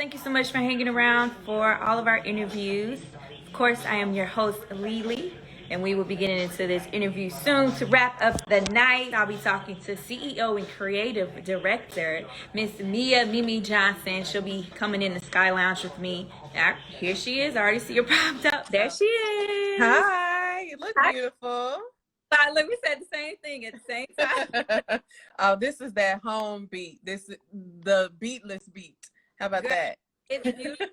Thank you so much for hanging around for all of our interviews. Of course, I am your host, Lily, and we will be getting into this interview soon to wrap up the night. I'll be talking to CEO and Creative Director, Miss Mimi Johnson. She'll be coming in the Skyy Lounge with me. Here she is. I already see her popped up. There she is. Hi, you look Hi. beautiful. Look, we said the same thing at the same time. Oh, this is that home beat. This is the beatless beat. How about Girl, that? it's beautiful.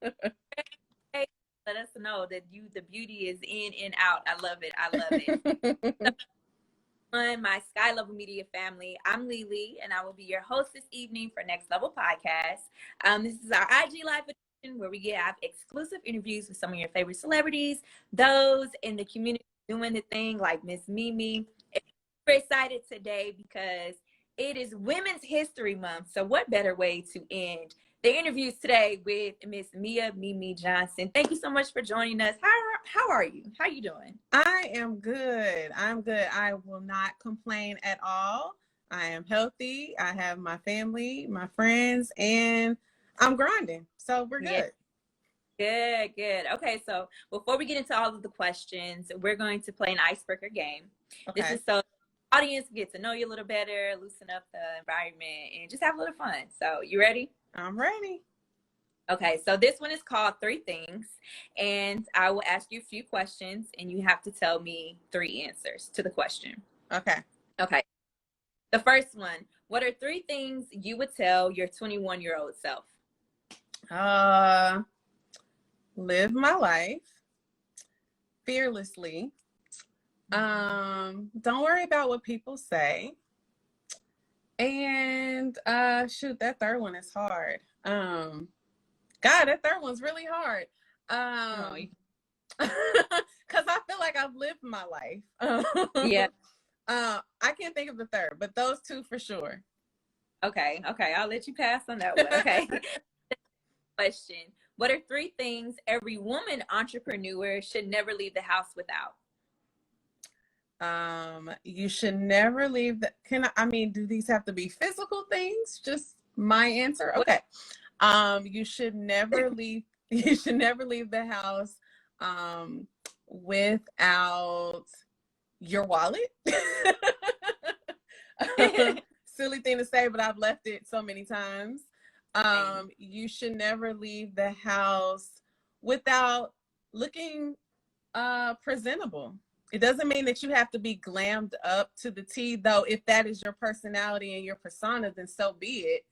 Let us know that the beauty is in and out. I love it. I love it. My Skyy Level Media family. I'm Lily, and I will be your host this evening for Next Level Podcast. This is our IG Live edition where we have exclusive interviews with some of your favorite celebrities, those in the community doing the thing like Miss Mimi. We're excited today because it is Women's History Month. So what better way to end the interviews today with Miss Mimi Johnson. Thank you so much for joining us. How are you? How are you doing? I am good. I'm good. I will not complain at all. I am healthy. I have my family, my friends, and I'm grinding. So we're good. Good. Okay, so before we get into all of the questions, we're going to play an icebreaker game. Okay. This is so the audience get to know you a little better, loosen up the environment, and just have a little fun. So you ready? I'm ready. Okay, so this one is called Three Things, and I will ask you a few questions, and you have to tell me three answers to the question. Okay. The first one, what are three things you would tell your 21-year-old self? Live my life fearlessly. Don't worry about what people say. And shoot, that third one is hard. God, that third one's really hard. Because I feel like I've lived my life. Yeah. I can't think of the third, but those two for sure. Okay, I'll let you pass on that one. Okay. Question. What are three things every woman entrepreneur should never leave the house without? You should never leave the, do these have to be physical things? Just my answer? Okay. You should never leave the house without your wallet. Silly thing to say, but I've left it so many times. You should never leave the house without looking presentable. It doesn't mean that you have to be glammed up to the T, though. If that is your personality and your persona, then so be it.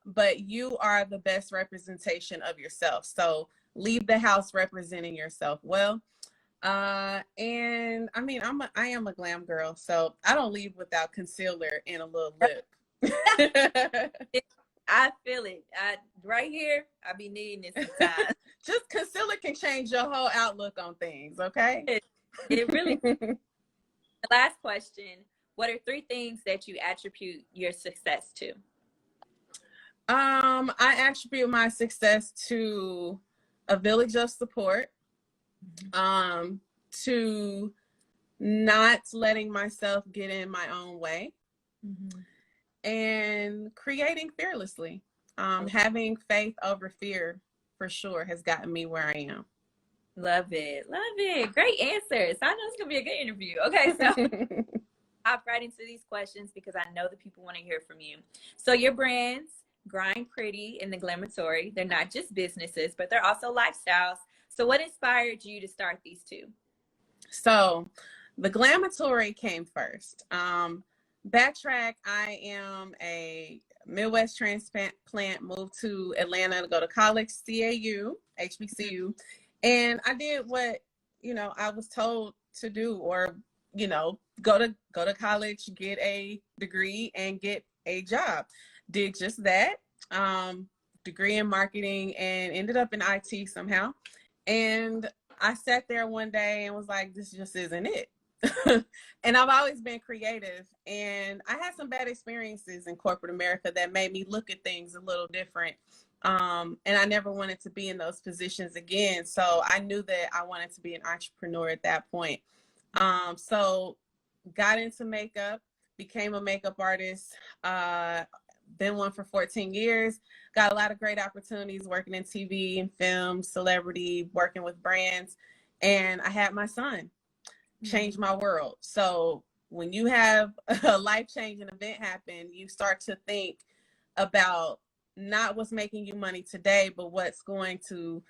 But you are the best representation of yourself. So leave the house representing yourself well. And I am a glam girl, so I don't leave without concealer and a little lip. I feel it. Right here, I be needing it sometimes. Just concealer can change your whole outlook on things, okay? It really. The last question, what are three things that you attribute your success to? I attribute my success to a village of support, to not letting myself get in my own way, and creating fearlessly. Having faith over fear for sure has gotten me where I am. Love it. Great answers. I know it's gonna be a good interview. Okay, so I'll right into these questions because I know that people want to hear from you. So your brands, Grind Pretty and The Glamatory, they're not just businesses, but they're also lifestyles. So what inspired you to start these two? So The Glamatory came first. Backtrack, I am a Midwest transplant, moved to Atlanta to go to college, CAU, HBCU. And I did what, I was told to do, or, go to college, get a degree and get a job. Did just that, degree in marketing, and ended up in IT somehow. And I sat there one day and was like, this just isn't it. And I've always been creative, and I had some bad experiences in corporate America that made me look at things a little different. And I never wanted to be in those positions again. So I knew that I wanted to be an entrepreneur at that point. So got into makeup, became a makeup artist, been one for 14 years. Got a lot of great opportunities working in TV and film, celebrity, working with brands. And I had my son change my world. So when you have a life-changing event happen, you start to think about not what's making you money today, but what's going to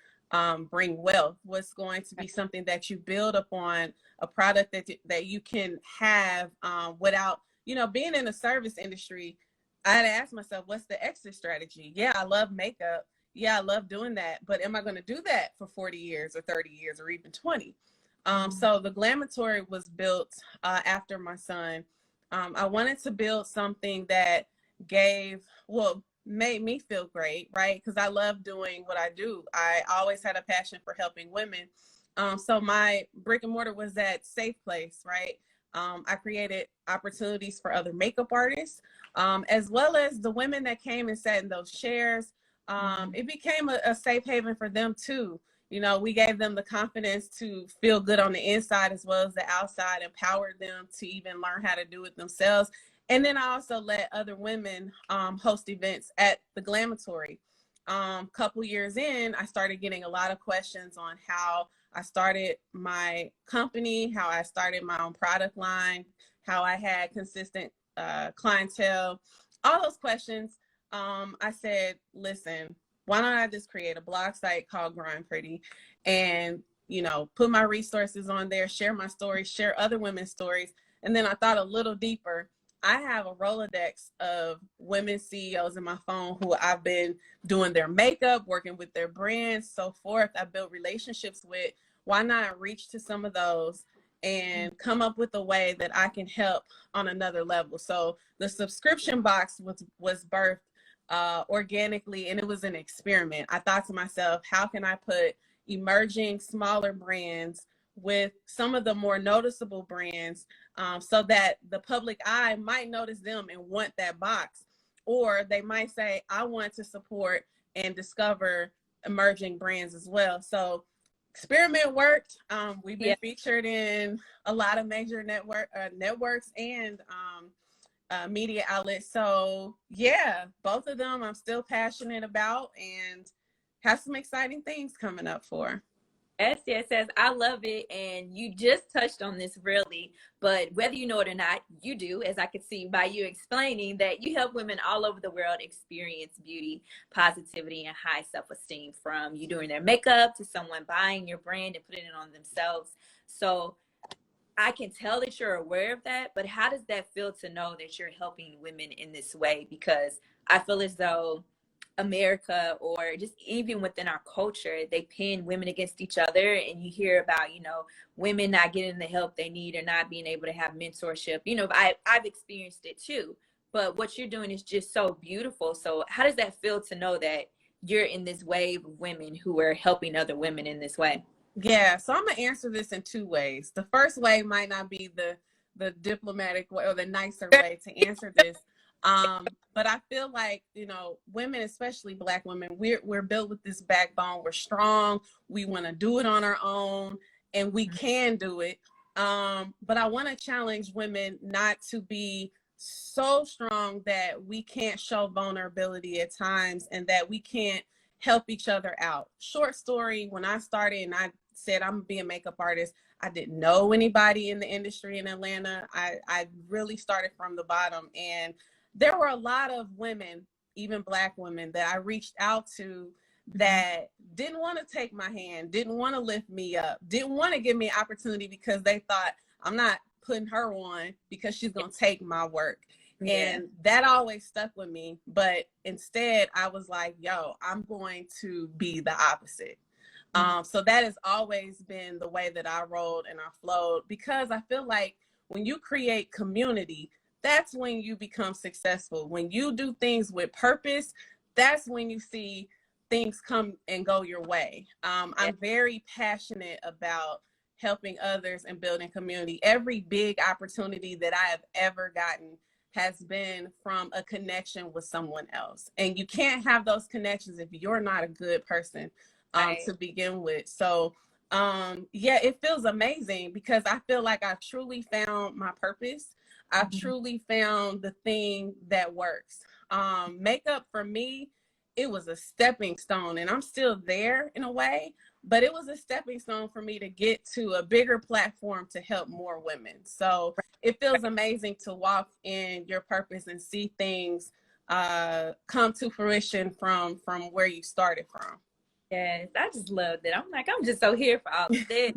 bring wealth, what's going to be something that you build upon, a product that you can have without, you know, being in the service industry. I had to ask myself, what's the exit strategy? Yeah, I love makeup. Yeah, I love doing that. But am I going to do that for 40 years or 30 years or even 20? So the Glamatory was built after my son. I wanted to build something that made me feel great, right? Because I love doing what I do. I always had a passion for helping women. So my brick and mortar was that safe place, right? I created opportunities for other makeup artists, as well as the women that came and sat in those chairs. It became a safe haven for them too. You know, we gave them the confidence to feel good on the inside as well as the outside, empowered them to even learn how to do it themselves. And then I also let other women host events at the Glamatory. Couple years in, I started getting a lot of questions on how I started my company, how I started my own product line, how I had consistent clientele, all those questions. I said, listen, why don't I just create a blog site called Grind Pretty and, you know, put my resources on there, share my stories, share other women's stories. And then I thought a little deeper. I have a Rolodex of women CEOs in my phone who I've been doing their makeup, working with their brands, so forth. I built relationships with. Why not reach to some of those and come up with a way that I can help on another level? So the subscription box was birthed organically, and it was an experiment. I thought to myself, how can I put emerging smaller brands with some of the more noticeable brands so that the public eye might notice them and want that box, or they might say, I want to support and discover emerging brands as well. So experiment worked. We've been featured in a lot of major networks and media outlets. So yeah, both of them I'm still passionate about and have some exciting things coming up for. Yes. I love it. And you just touched on this really, but whether you know it or not, you do, as I could see by you explaining that you help women all over the world experience beauty, positivity, and high self-esteem, from you doing their makeup to someone buying your brand and putting it on themselves. So I can tell that you're aware of that, but how does that feel to know that you're helping women in this way? Because I feel as though America, or just even within our culture, they pin women against each other, and you hear about, you know, women not getting the help they need or not being able to have mentorship. You know, I've experienced it too, but what you're doing is just so beautiful. So how does that feel to know that you're in this wave of women who are helping other women in this way? Yeah, so I'm gonna answer this in two ways. The first way might not be the diplomatic way or the nicer way to answer this. But I feel like, you know, women, especially Black women, we're built with this backbone. We're strong. We want to do it on our own, and we can do it. But I want to challenge women not to be so strong that we can't show vulnerability at times and that we can't help each other out. Short story, when I started and I said I'm gonna be a makeup artist, I didn't know anybody in the industry in Atlanta. I really started from the bottom, and there were a lot of women, even Black women, that I reached out to that didn't want to take my hand, didn't want to lift me up, didn't want to give me an opportunity because they thought, I'm not putting her on because she's going to take my work. And that always stuck with me. But instead, I was like, yo, I'm going to be the opposite. So that has always been the way that I rolled and I flowed, because I feel like when you create community, that's when you become successful. When you do things with purpose, that's when you see things come and go your way. I'm very passionate about helping others and building community. Every big opportunity that I have ever gotten has been from a connection with someone else. And you can't have those connections if you're not a good person to begin with. So it feels amazing because I feel like I truly found my purpose. I've truly found the thing that works. Makeup for me, it was a stepping stone, and I'm still there in a way, but it was a stepping stone for me to get to a bigger platform to help more women. So it feels amazing to walk in your purpose and see things come to fruition from where you started from. Yes, I just love that. I'm like, I'm just so here for all of this.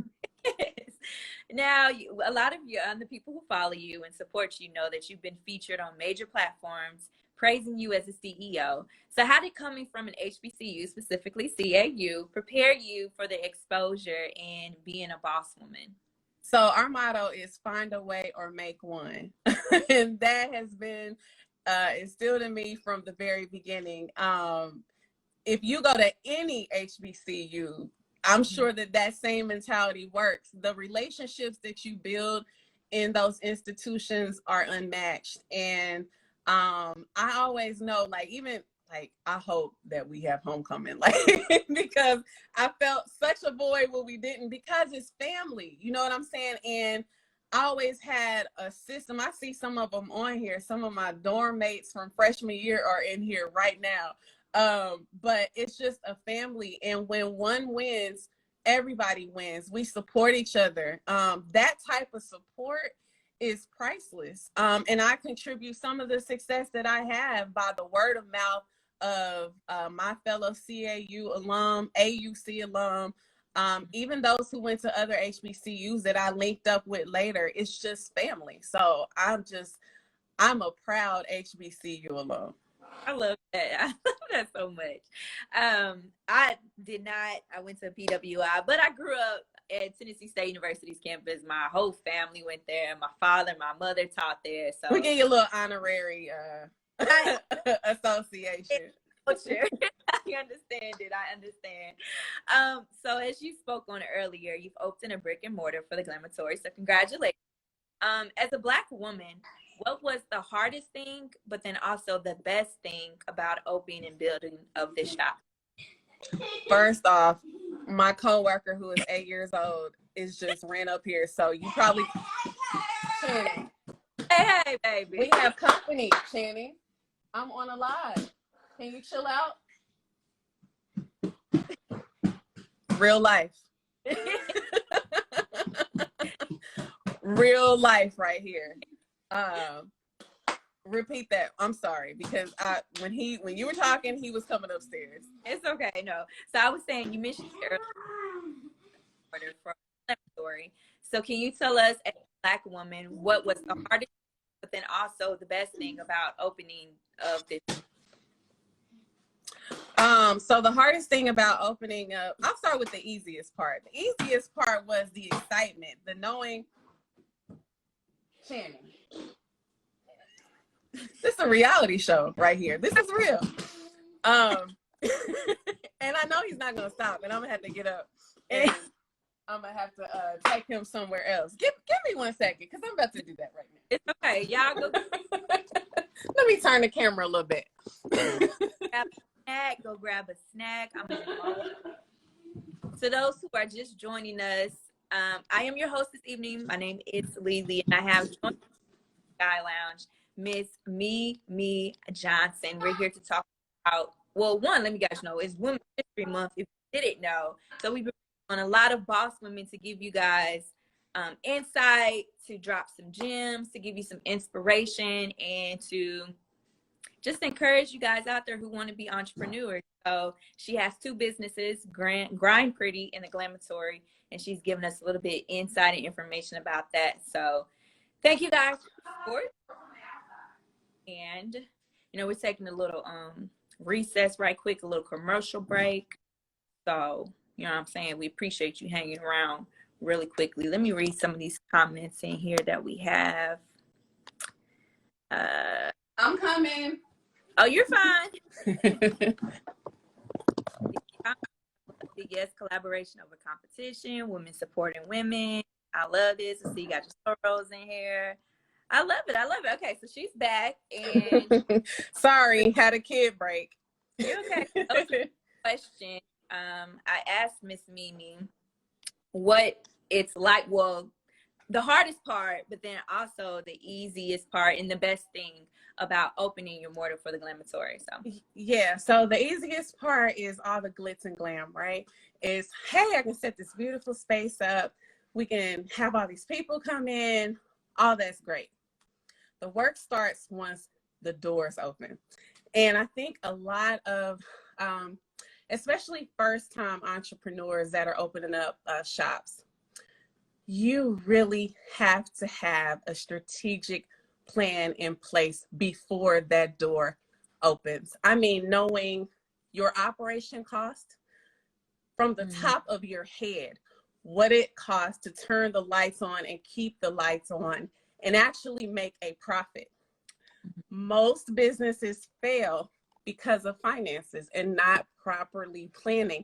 Now, a lot of you and the people who follow you and support you know that you've been featured on major platforms praising you as a CEO. So how did coming from an HBCU, specifically CAU, prepare you for the exposure and being a boss woman? So our motto is find a way or make one. And that has been instilled in me from the very beginning. If you go to any HBCU, I'm sure that same mentality works. The relationships that you build in those institutions are unmatched. And I always know, like, even like, I hope that we have homecoming, like, because I felt such a void when we didn't, because it's family, you know what I'm saying? And I always had a system. I see some of them on here. Some of my dorm mates from freshman year are in here right now. But it's just a family. And when one wins, everybody wins. We support each other. That type of support is priceless. And I contribute some of the success that I have by the word of mouth of my fellow CAU alum, AUC alum, even those who went to other HBCUs that I linked up with later. It's just family. So I'm a proud HBCU alum. I love that. I love that so much. I went to PWI, but I grew up at Tennessee State University's campus. My whole family went there. My father, my mother taught there. So we get you a little honorary association. Sure. I understand it. I understand. So as you spoke on earlier, you've opened a brick and mortar for the Glamatory. So congratulations. As a Black woman, what was the hardest thing, but then also the best thing about opening and building of this shop? First off, my coworker, who is 8 years old, is just ran up here. So you probably, Channing. Hey, baby. We have company, Channing. I'm on a live. Can you chill out? Real life. Real life right here. Repeat that. I'm sorry, because when you were talking, he was coming upstairs. It's okay. No. So I was saying, you mentioned earlier for story. So can you tell us, as a Black woman, what was the hardest, but then also the best thing about opening of this? So the hardest thing about opening up, I'll start with the easiest part. The easiest part was the excitement, the knowing. Channing. This is a reality show right here. This is real. And I know he's not gonna stop, and I'm gonna have to get up and I'm gonna have to take him somewhere else. Give me 1 second, because I'm about to do that right now. It's okay. Y'all go. Let me turn the camera a little bit. Go grab a snack. To those who are just joining us, I am your host this evening. My name is Lily, and I have joined Skyy Lounge Miss Me Johnson. We're here to talk about, well, one, let me guys know, it's Women's History Month, if you didn't know. So we've been on a lot of boss women to give you guys insight, to drop some gems, to give you some inspiration, and to just encourage you guys out there who want to be entrepreneurs. So she has 2 businesses, Grind Pretty and the Glamatory, and she's giving us a little bit insight and information about that. So thank you guys for the support. And, we're taking a little recess right quick, a little commercial break. So, you know what I'm saying? We appreciate you hanging around really quickly. Let me read some of these comments in here that we have. I'm coming. Oh, you're fine. Yes, collaboration over competition, women supporting women. I love this. I see you got your sorrows in here. I love it. Okay, so she's back. And sorry, had a kid break. You okay? Question. I asked Miss Mimi what it's like. Well, the hardest part, but then also the easiest part and the best thing about opening your mortar for the Glamatory. So Yeah, so the easiest part is all the glitz and glam, right? Is, hey, I can set this beautiful space up. We can have all these people come in. All that's great. The work starts once the doors open. And I think a lot of, especially first time entrepreneurs that are opening up shops, you really have to have a strategic plan in place before that door opens. I mean, knowing your operation cost from the top of your head, what it costs to turn the lights on and keep the lights on and actually make a profit. Most businesses fail because of finances and not properly planning.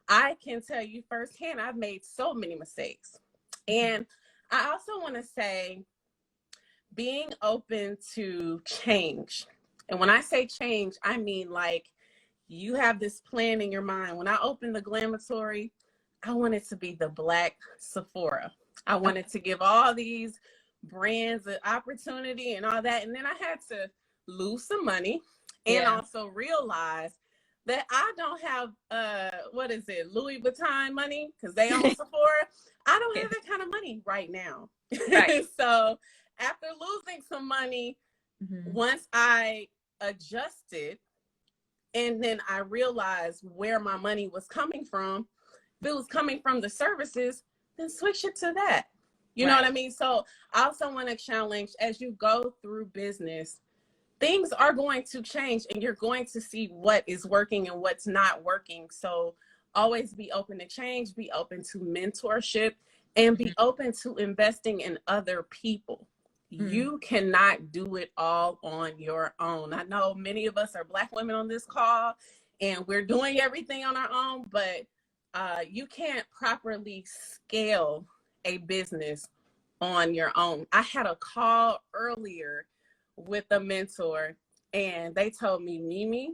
I can tell you firsthand, I've made so many mistakes. And I also want to say, being open to change. And when I say change, I mean like you have this plan in your mind. When I opened the Glamatory, I wanted to be the Black Sephora. I wanted to give all these brands an opportunity and all that. And then I had to lose some money and also realize that I don't have, Louis Vuitton money because they own Sephora. I don't have that kind of money right now. Right. So after losing some money, once I adjusted and then I realized where my money was coming from, if it was coming from the services, then switch it to that. You know what I mean? So I also want to challenge, as you go through business, things are going to change and you're going to see what is working and what's not working. So always be open to change, be open to mentorship, and be open to investing in other people. You cannot do it all on your own. I know many of us are Black women on this call and we're doing everything on our own, but you can't properly scale a business on your own. I had a call earlier with a mentor and they told me, Mimi,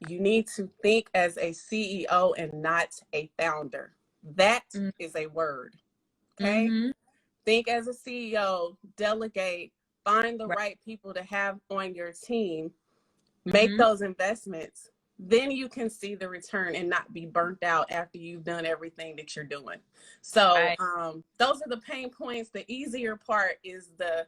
you need to think as a CEO and not a founder. That is a word. Okay. Think as a CEO, delegate, find the right people to have on your team, make those investments. Then you can see the return and not be burnt out after you've done everything that you're doing. So those are the pain points. The easier part is the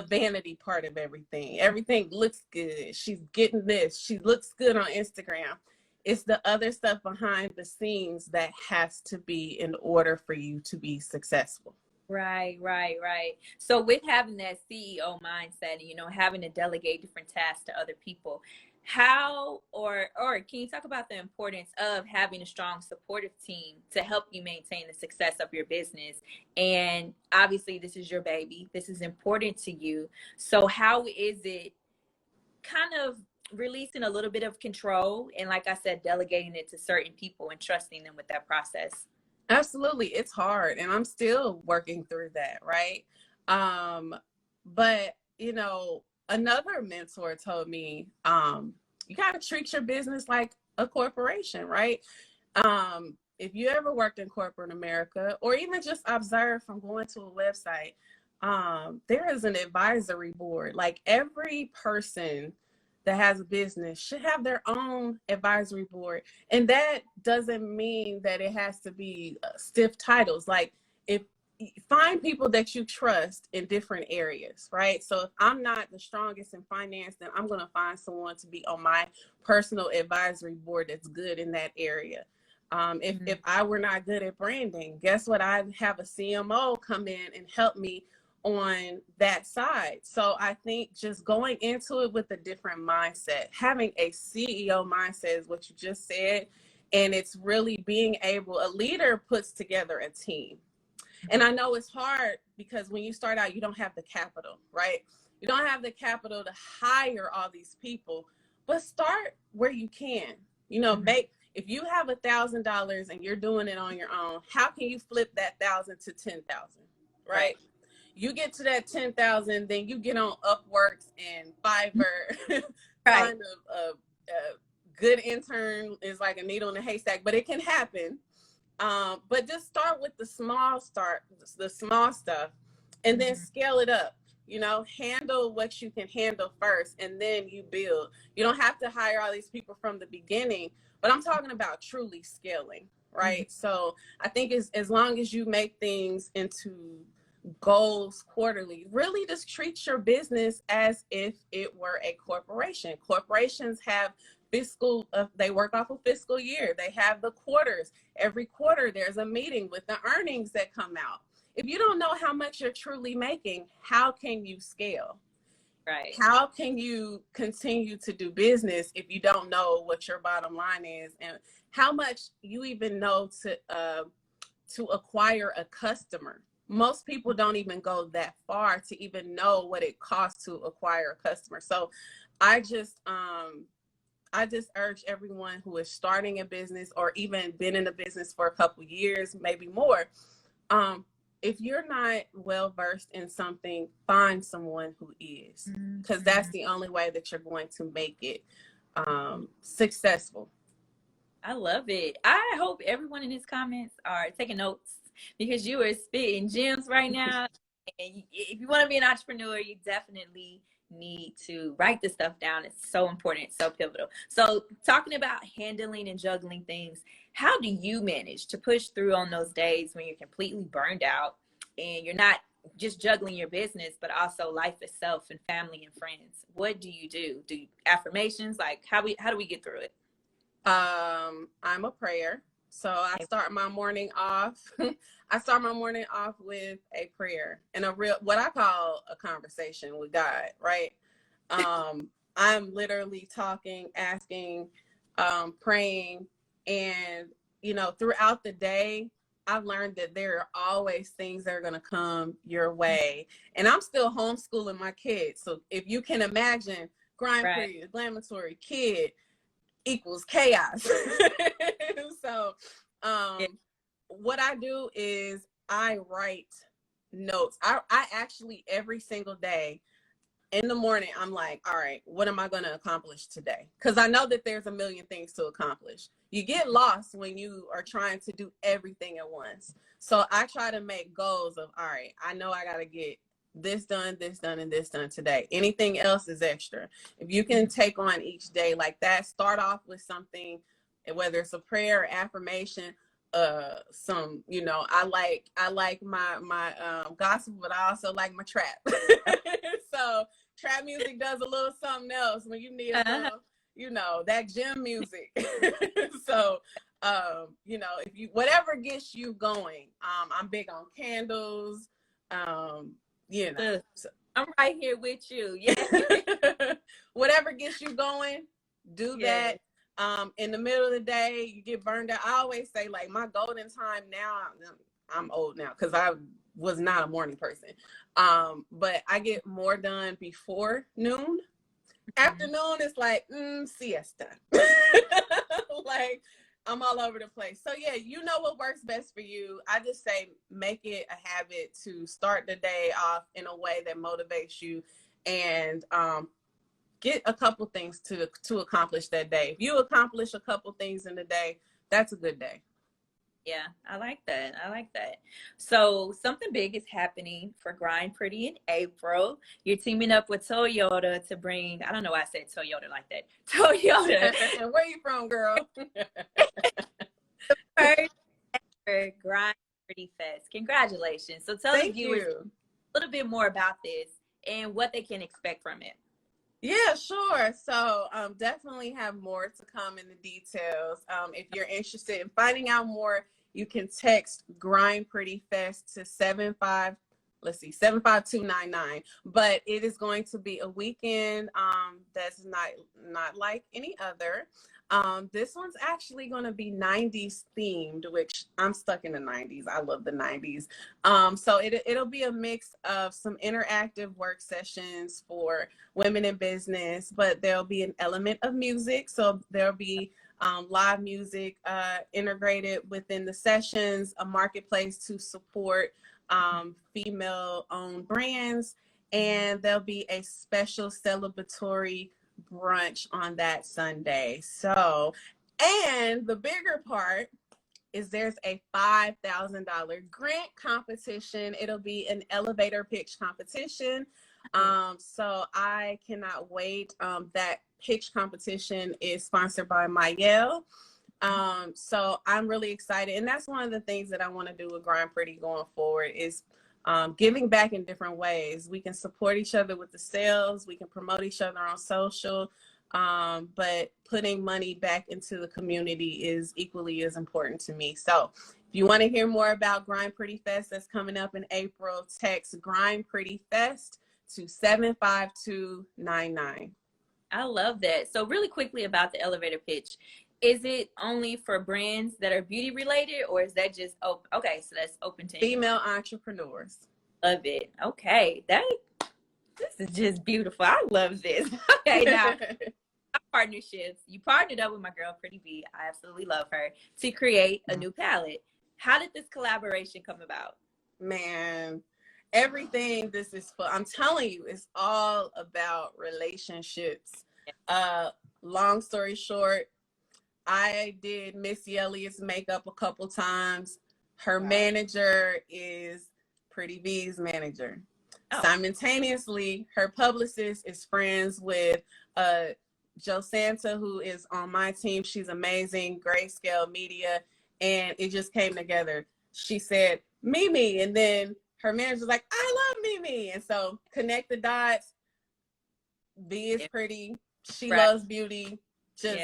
vanity part of everything. Everything looks good. She's getting this. She looks good on Instagram. It's the other stuff behind the scenes that has to be in order for you to be successful. Right. So with having that CEO mindset, having to delegate different tasks to other people, how or can you talk about the importance of having a strong supportive team to help you maintain the success of your business? And obviously this is your baby. This is important to you. So how is it kind of releasing a little bit of control and, like I said, delegating it to certain people and trusting them with that process? Absolutely. It's hard and I'm still working through that, right? But another mentor told me, you got to treat your business like a corporation, right? If you ever worked in corporate America or even just observe from going to a website, there is an advisory board. Like every person that has a business should have their own advisory board. And that doesn't mean that it has to be stiff titles. Like if find people that you trust in different areas, right? So if I'm not the strongest in finance, then I'm going to find someone to be on my personal advisory board that's good in that area. If I were not good at branding, guess what? I'd have a CMO come in and help me on that side. So I think just going into it with a different mindset, having a CEO mindset is what you just said. And it's really being able, a leader puts together a team. And I know it's hard because when you start out, you don't have the capital, right? You don't have the capital to hire all these people, but start where you can, if you have $1,000 and you're doing it on your own, how can you flip that 1,000 to 10,000, right? You get to that 10,000, then you get on Upworks and Fiverr. Find a good intern is like a needle in a haystack, but it can happen. But just start with the small stuff, and then scale it up. You know, handle what you can handle first, and then you build. You don't have to hire all these people from the beginning, but I'm talking about truly scaling, right? So I think as long as you make things into goals quarterly, really just treat your business as if it were a corporation. Corporations have fiscal, they work off a fiscal year. They have the quarters. Every quarter there's a meeting with the earnings that come out. If you don't know how much you're truly making, how can you scale? Right. How can you continue to do business if you don't know what your bottom line is, and how much you even know to acquire a customer? Most people don't even go that far to even know what it costs to acquire a customer. So I just urge everyone who is starting a business or even been in a business for a couple years, maybe more, if you're not well versed in something, find someone who is, because that's the only way that you're going to make it successful. I love it. I hope everyone in his comments are taking notes, because you are spitting gems right now. And if you want to be an entrepreneur, you definitely need to write this stuff down. It's so important, so pivotal. So talking about handling and juggling things, how do you manage to push through on those days when you're completely burned out and you're not just juggling your business, but also life itself and family and friends? What do you do? Do you affirmations? Like how do we get through it? I'm a prayer. So I start my morning off. I start my morning off with a prayer and what I call a conversation with God, right? I'm literally talking, asking, praying, and throughout the day, I've learned that there are always things that are going to come your way. And I'm still homeschooling my kids. So if you can imagine, grind period, inflammatory kid equals chaos. So what I do is I write notes. I actually, every single day in the morning, I'm like, all right, what am I going to accomplish today? Because I know that there's a million things to accomplish. You get lost when you are trying to do everything at once. So I try to make goals of, all right, I know I got to get this done, and this done today. Anything else is extra. If you can take on each day like that, start off with something, whether it's a prayer or affirmation, some, I like my gospel, but I also like my trap. So trap music does a little something else when you need a little, that gym music. So if you, whatever gets you going, I'm big on candles. So, I'm right here with you. Yeah. Whatever gets you going, do that. In the middle of the day, you get burned out. I always say, like, my golden time now, I'm old now because I was not a morning person. But I get more done before noon. Afternoon is like siesta. Like, I'm all over the place. So yeah, you know what works best for you. I just say make it a habit to start the day off in a way that motivates you, and get a couple things to accomplish that day. If you accomplish a couple things in the day, that's a good day. Yeah, I like that. So something big is happening for Grind Pretty in April. You're teaming up with Toyota to bring, I don't know why I said Toyota like that. Toyota. And where you from, girl? First ever Grind Pretty Fest. Congratulations. So tell the viewers a little bit more about this and what they can expect from it. Yeah, sure. So definitely have more to come in the details. If you're interested in finding out more, you can text Grind Pretty Fest to 75299. But it is going to be a weekend that's not like any other. This one's actually going to be 90s themed, which I'm stuck in the 90s. I love the 90s. So it'll be a mix of some interactive work sessions for women in business, but there'll be an element of music. So there'll be live music integrated within the sessions, a marketplace to support female-owned brands, and there'll be a special celebratory brunch on that Sunday. So, and the bigger part is there's a $5,000 grant competition. It'll be an elevator pitch competition. So I cannot wait. That pitch competition is sponsored by Mayel. So I'm really excited. And that's one of the things that I want to do with Grind Pretty going forward is giving back in different ways. We can support each other with the sales. We can promote each other on social. But putting money back into the community is equally as important to me. So if you want to hear more about Grind Pretty Fest that's coming up in April, text Grind Pretty Fest to 75299. I love that. So really quickly about the elevator pitch. Is it only for brands that are beauty related, or is that just open? Okay, so that's open to female entrepreneurs. Love it. Okay, this is just beautiful. I love this. Okay, now partnerships. You partnered up with my girl Pretty B. I absolutely love her to create a new palette. How did this collaboration come about? Man, everything this is for. I'm telling you, it's all about relationships. Long story short, I did Missy Elliott's makeup a couple times. Her manager is Pretty B's manager. Simultaneously, her publicist is friends with Joe Santa, who is on my team. She's amazing, Grayscale Media, and it just came together. She said, Mimi, and then her manager's like, I love Mimi. And so connect the dots. B is pretty. She loves beauty. Just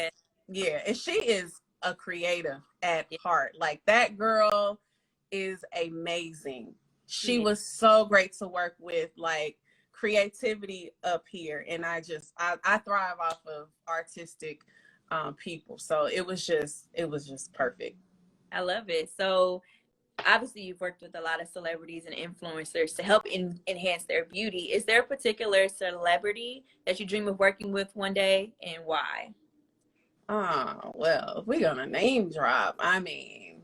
yeah, and she is a creative at heart. Like, that girl is amazing. She was so great to work with, like, creativity up here. And I thrive off of artistic people. So it was just perfect. I love it. So obviously you've worked with a lot of celebrities and influencers to help enhance their beauty. Is there a particular celebrity that you dream of working with one day, and why? Oh, well, if we're gonna name drop, I mean,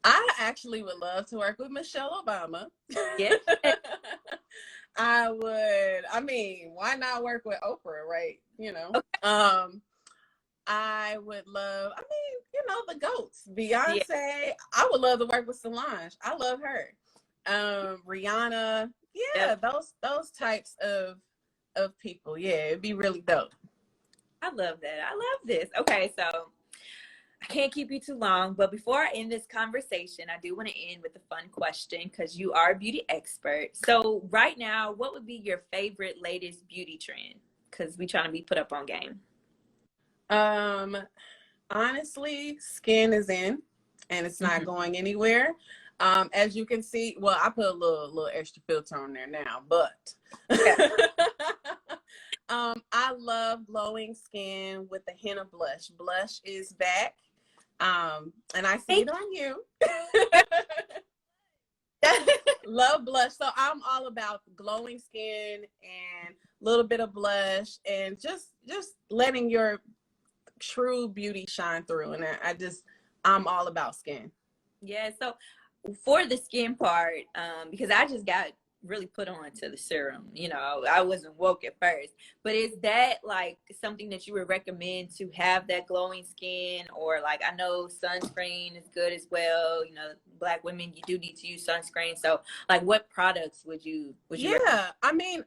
I actually would love to work with Michelle Obama. Yeah. I would. I mean, why not work with Oprah, right? You know. Okay. I would love, I mean, you know, the GOATs. Beyonce. Yeah. I would love to work with Solange. I love her. Rihanna. Yeah, those types of people. Yeah, it'd be really dope. I love that. I love this. Okay, so I can't keep you too long, but before I end this conversation, I do want to end with a fun question because you are a beauty expert. So right now, what would be your favorite latest beauty trend? Because we trying to be put up on game. Honestly, skin is in, and it's not going anywhere. As you can see, well, I put a little extra filter on there now, but I love glowing skin with a hint of blush. Blush is back. And I see it on you. Love blush. So I'm all about glowing skin and a little bit of blush and just letting your true beauty shine through. And I'm all about skin. Yeah. So for the skin part, because I just got really put on to the serum, you know, I wasn't woke at first, but is that like something that you would recommend to have that glowing skin? Or like, I know sunscreen is good as well, you know, Black women, you do need to use sunscreen. So like, what products would you recommend? I mean,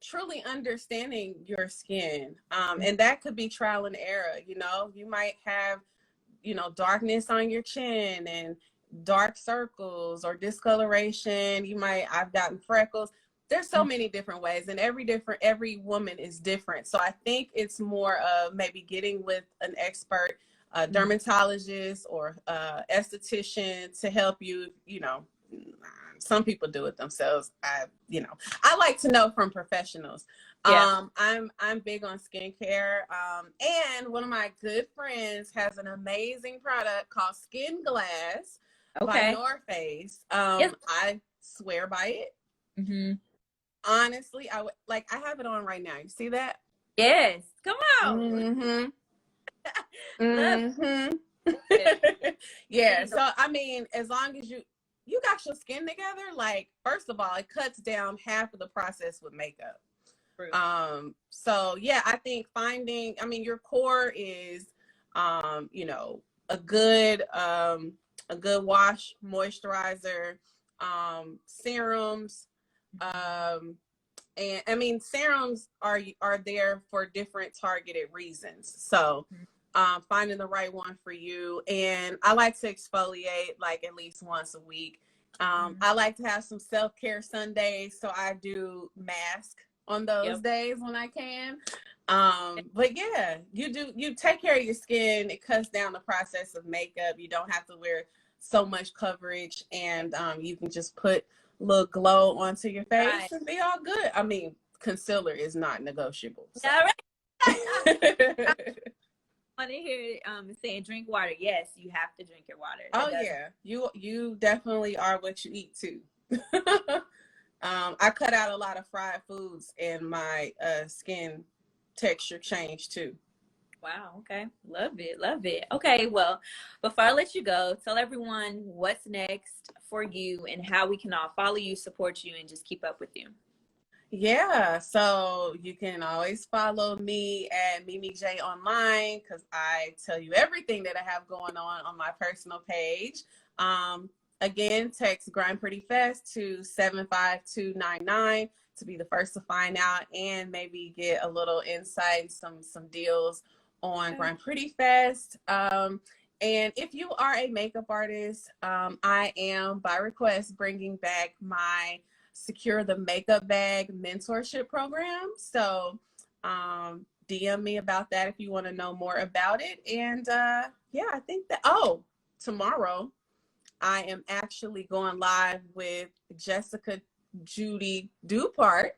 truly understanding your skin, and that could be trial and error. You know, you might have, you know, darkness on your chin and dark circles or discoloration. I've gotten freckles. There's so many different ways, and every woman is different. So I think it's more of maybe getting with an expert, dermatologist or esthetician to help you. You know, some people do it themselves. I like to know from professionals. I'm big on skincare. And one of my good friends has an amazing product called Skin Glass by North Face. I swear by it. Honestly, I have it on right now. You see that? Yes. Come on. Yeah. So I mean, as long as you got your skin together, like, first of all, it cuts down half of the process with makeup. True. So yeah, I think your core is, you know, a good wash, moisturizer, serums, and I mean, serums are there for different targeted reasons. So finding the right one for you. And I like to exfoliate like at least once a week. I like to have some self-care Sundays, so I do mask on those days when I can. But yeah, you take care of your skin. It cuts down the process of makeup. You don't have to wear so much coverage, and you can just put a little glow onto your face and be all good. I mean, concealer is not negotiable. So. All right. I want to hear saying drink water. Yes, you have to drink your water. Oh yeah, you definitely are what you eat too. I cut out a lot of fried foods, and my skin texture changed too. Wow. Okay. Love it. Love it. Okay. Well, before I let you go, tell everyone what's next for you and how we can all follow you, support you, and just keep up with you. Yeah, so you can always follow me at Mimi J Online, because I tell you everything that I have going on my personal page. Again, text Grind Pretty Fest to 75299 to be the first to find out and maybe get a little insight, some deals on Grind Pretty Fest. And if you are a makeup artist, I am by request bringing back my Secure the Makeup Bag mentorship program. So DM me about that if you want to know more about it. And yeah, I think that, tomorrow I am actually going live with Jessica Judy Dupart.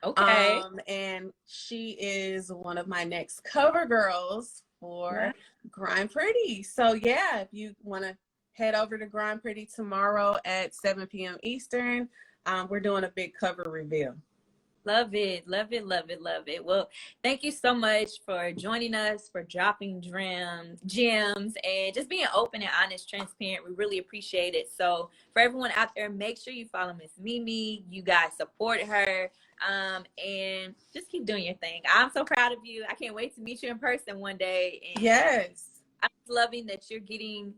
Okay. And she is one of my next cover girls for Grind Pretty. So yeah, if you want to head over to Grind Pretty tomorrow at 7 p.m. Eastern, we're doing a big cover reveal. Love it. Love it. Love it. Love it. Well, thank you so much for joining us, for dropping gems, and just being open and honest, transparent. We really appreciate it. So for everyone out there, make sure you follow Miss Mimi. You guys support her. And just keep doing your thing. I'm so proud of you. I can't wait to meet you in person one day. And yes. I'm loving that you're getting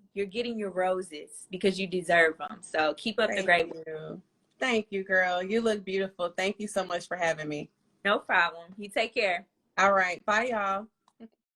your roses because you deserve them. So keep up the great work. Thank you, girl. You look beautiful. Thank you so much for having me. No problem. You take care. All right. Bye, y'all.